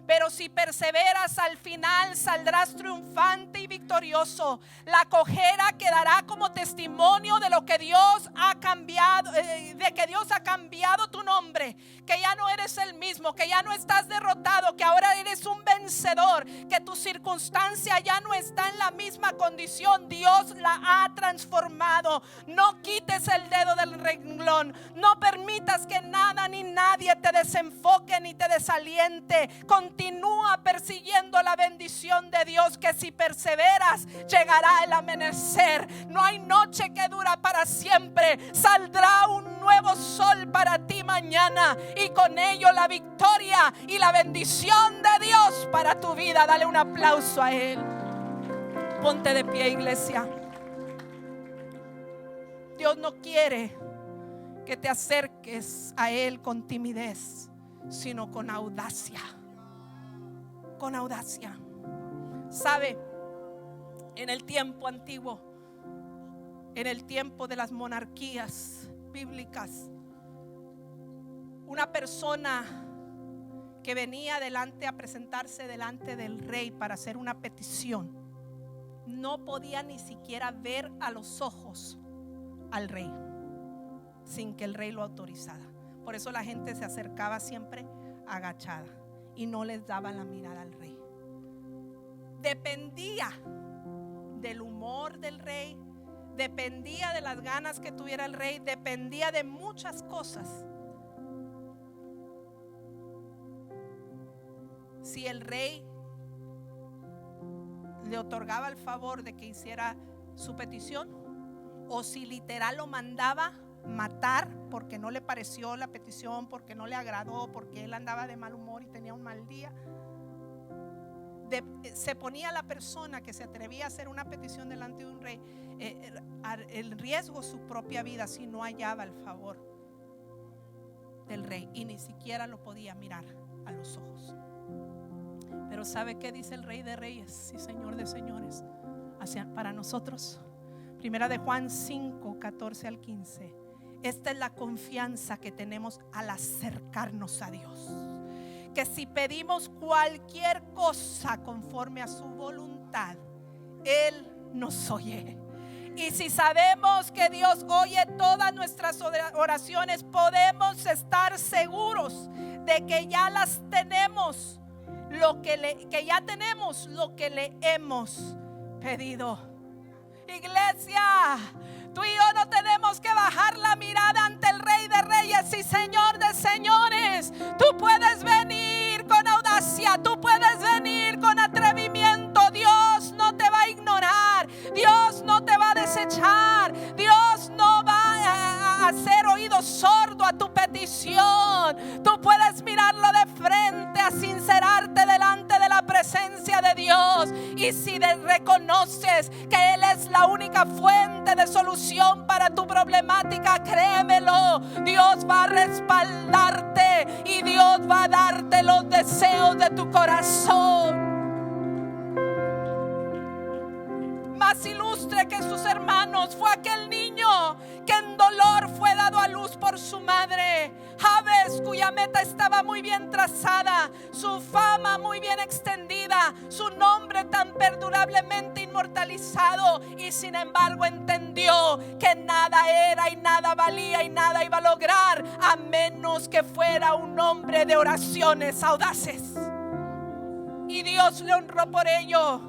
Pero si perseveras, al final saldrás triunfante y victorioso. La cojera quedará como testimonio de lo que Dios ha cambiado, de que Dios ha cambiado tu nombre, que ya no eres el mismo, que ya no estás derrotado, que ahora eres un vencedor, que tu circunstancia ya no está en la misma condición. Dios la ha transformado. No quites el dedo del renglón. No permitas que nada ni nadie te desenfoque ni te desaliente. Continúa persiguiendo la bendición de Dios, que si perseveras llegará el amanecer. No hay noche que dura para siempre. Saldrá un nuevo sol para ti mañana, y con ello la victoria y la bendición de Dios para tu vida. Dale un aplauso a Él. Ponte de pie, iglesia. Dios no quiere que te acerques a Él con timidez, sino con audacia. Con audacia. Sabe, en el tiempo antiguo, en el tiempo de las monarquías bíblicas, una persona que venía adelante a presentarse delante del rey para hacer una petición, no podía ni siquiera ver a los ojos al rey sin que el rey lo autorizara. Por eso la gente se acercaba siempre agachada y no les daba la mirada al rey. Dependía del humor del rey, dependía de las ganas que tuviera el rey, dependía de muchas cosas. Si el rey le otorgaba el favor de que hiciera su petición, o si literal lo mandaba matar porque no le pareció la petición, porque no le agradó, porque él andaba de mal humor y tenía un mal día, se ponía la persona que se atrevía a hacer una petición delante de un rey en riesgo su propia vida si no hallaba el favor del rey, y ni siquiera lo podía mirar a los ojos. Pero ¿sabe qué dice el Rey de Reyes y Señor de Señores para nosotros? Primera de Juan 5, 14 al 15. Esta es la confianza que tenemos al acercarnos a Dios, que si pedimos cualquier cosa conforme a su voluntad, Él nos oye. Y si sabemos que Dios oye todas nuestras oraciones, podemos estar seguros de que ya las tenemos, que ya tenemos lo que le hemos pedido. Iglesia, tú y yo no tenemos que bajar la mirada ante el Rey de Reyes y Señor de Señores. Tú puedes venir con audacia, tú puedes venir con atrevimiento. Dios no te va a ignorar, Dios no te va a desechar, Dios no va a hacer oído sordo a tu petición. Tú puedes mirarlo de frente, a sincerarte delante de la presencia de Dios. Y si reconoces que Él es la única fuente de solución para tu problemática, créemelo, Dios va a respaldarte y Dios va a darte los deseos de tu corazón. Más ilustre que sus hermanos fue aquel niño que en dolor fue dado a luz por su madre, Jabes, cuya meta estaba muy bien trazada, su fama muy bien extendida, su nombre tan perdurablemente inmortalizado, y sin embargo entendió que nada era y nada valía y nada iba a lograr a menos que fuera un hombre de oraciones audaces. Y Dios le honró por ello.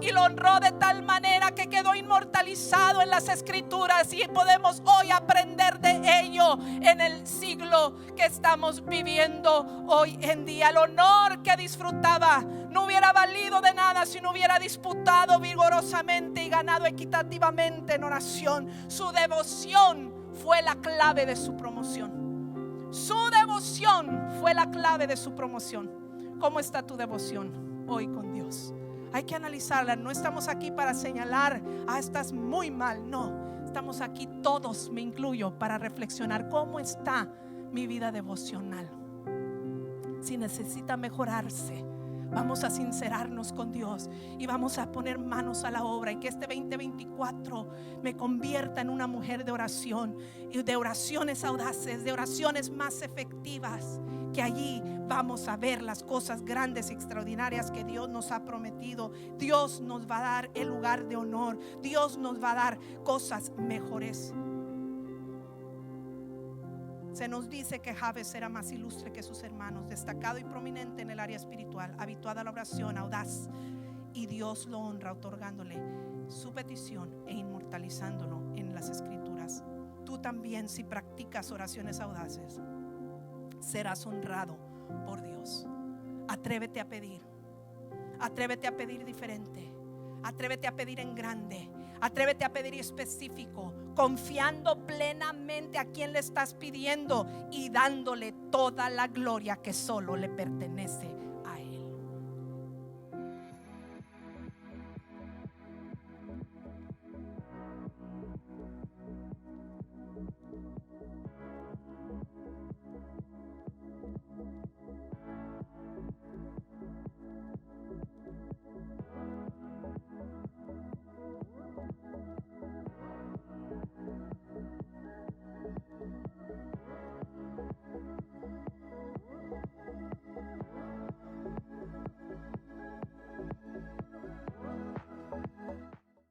Y lo honró de tal manera que quedó inmortalizado en las escrituras, y podemos hoy aprender de ello en el siglo que estamos viviendo hoy en día. El honor que disfrutaba no hubiera valido de nada si no hubiera disputado vigorosamente y ganado equitativamente en oración. Su devoción fue la clave de su promoción. Su devoción fue la clave de su promoción. ¿Cómo está tu devoción hoy con Dios? Hay que analizarla. No estamos aquí para señalar, estás muy mal. No, estamos aquí todos, me incluyo, para reflexionar cómo está mi vida devocional. Si necesita mejorarse, vamos a sincerarnos con Dios y vamos a poner manos a la obra, y que este 2024 me convierta en una mujer de oración, y de oraciones audaces, de oraciones más efectivas, que allí vamos a ver las cosas grandes y extraordinarias que Dios nos ha prometido. Dios nos va a dar el lugar de honor, Dios nos va a dar cosas mejores. Se nos dice que Jabes era más ilustre que sus hermanos, destacado y prominente en el área espiritual, habituado a la oración, audaz, y Dios lo honra otorgándole su petición e inmortalizándolo en las escrituras. Tú también, si practicas oraciones audaces, serás honrado por Dios. Atrévete a pedir, atrévete a pedir diferente, atrévete a pedir en grande, atrévete a pedir específico, confiando plenamente a quien le estás pidiendo y dándole toda la gloria que solo le pertenece